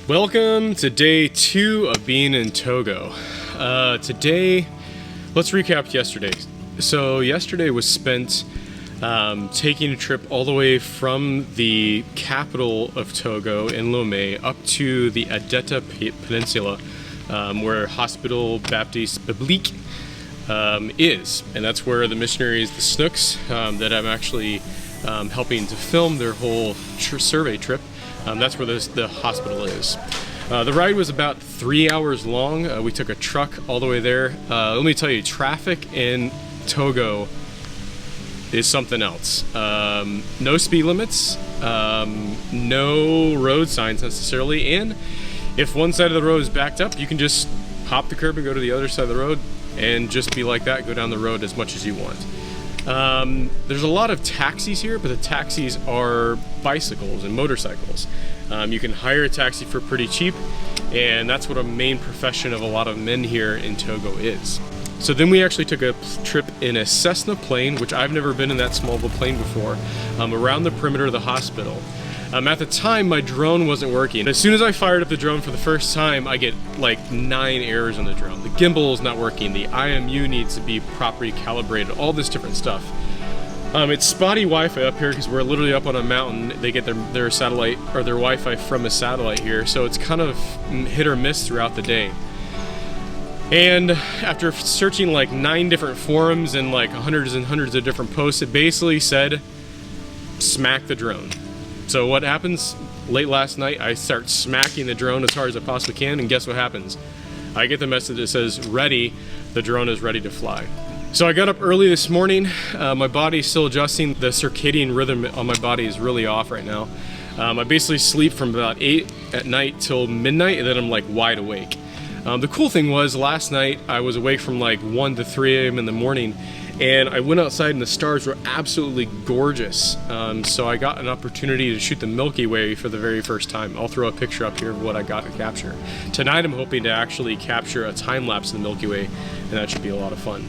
Welcome to day 2 of being in Togo. Today, let's recap yesterday. So yesterday was spent taking a trip all the way from the capital of Togo in Lomé up to the Adeta Peninsula, where Hospital Baptiste Biblique is. And that's where the missionaries, the Snooks, that I'm actually helping to film their whole survey trip, that's where the hospital is. The ride was about 3 hours long. We took a truck all the way there. Let me tell you, traffic in Togo is something else. No speed limits, no road signs necessarily, and if one side of the road is backed up, you can just hop the curb and go to the other side of the road and just be like that, go down the road as much as you want. There's a lot of taxis here, but the taxis are bicycles and motorcycles. You can hire a taxi for pretty cheap, and that's what a main profession of a lot of men here in Togo is. So then we actually took a trip in a Cessna plane, which I've never been in that small of a plane before, around the perimeter of the hospital. At the time, my drone wasn't working. As soon as I fired up the drone for the first time, I get like 9 errors on the drone. The gimbal is not working, the IMU needs to be properly calibrated, all this different stuff. It's spotty Wi-Fi up here because we're literally up on a mountain. They get their satellite or their Wi-Fi from a satellite here, so it's kind of hit or miss throughout the day. And after searching like 9 different forums and like hundreds and hundreds of different posts, it basically said, smack the drone. So what happens? Late last night, I start smacking the drone as hard as I possibly can, and guess what happens? I get the message that says, ready, the drone is ready to fly. So I got up early this morning. My body's still adjusting. The circadian rhythm on my body is really off right now. I basically sleep from about 8 at night till midnight, and then I'm like wide awake. The cool thing was, last night I was awake from like 1 to 3 a.m. in the morning, and I went outside and the stars were absolutely gorgeous. So I got an opportunity to shoot the Milky Way for the very first time. I'll throw a picture up here of what I got to capture. Tonight I'm hoping to actually capture a time lapse of the Milky Way, and that should be a lot of fun.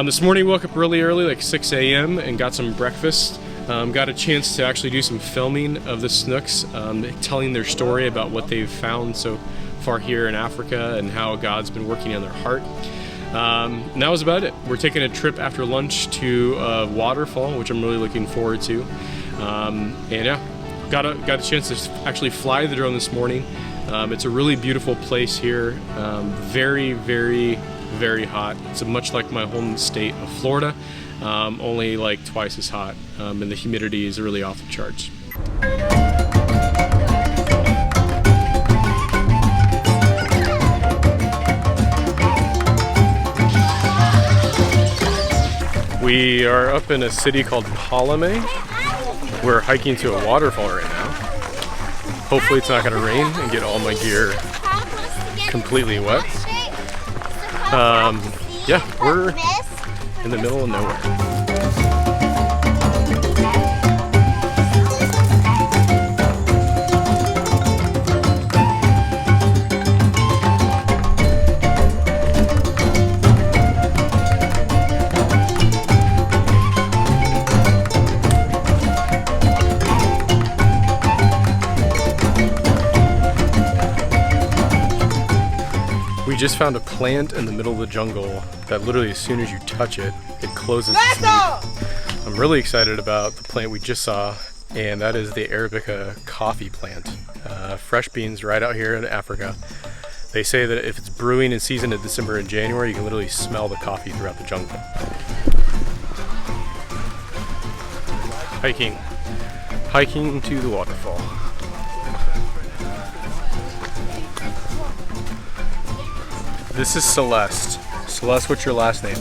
This morning I woke up really early, like 6 a.m. and got some breakfast. Got a chance to actually do some filming of the Snooks, telling their story about what they've found so far here in Africa and how God's been working on their heart. And that was about it. We're taking a trip after lunch to a waterfall, which I'm really looking forward to. And yeah, got a chance to actually fly the drone this morning. It's a really beautiful place here. Very, very, very hot. It's much like my home state of Florida, only like twice as hot, and the humidity is really off the charts. We are up in a city called Palame. We're hiking to a waterfall right now. Hopefully it's not going to rain and get all my gear completely wet. Yeah, we're in the middle of nowhere. We just found a plant in the middle of the jungle that literally as soon as you touch it, it closes its leaf. I'm really excited about the plant we just saw, and that is the Arabica coffee plant. Fresh beans right out here in Africa. They say that if it's brewing in season in December and January, you can literally smell the coffee throughout the jungle. Hiking to the waterfall. This is Celeste. Celeste, what's your last name?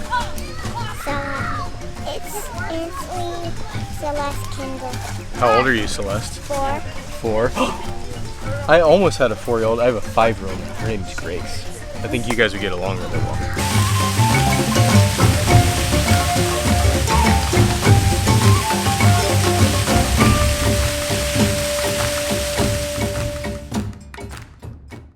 It's Celeste Kindle. How old are you, Celeste? 4. 4? I almost had a 4-year-old. I have a 5-year-old. Her name's Grace. I think you guys would get along really well.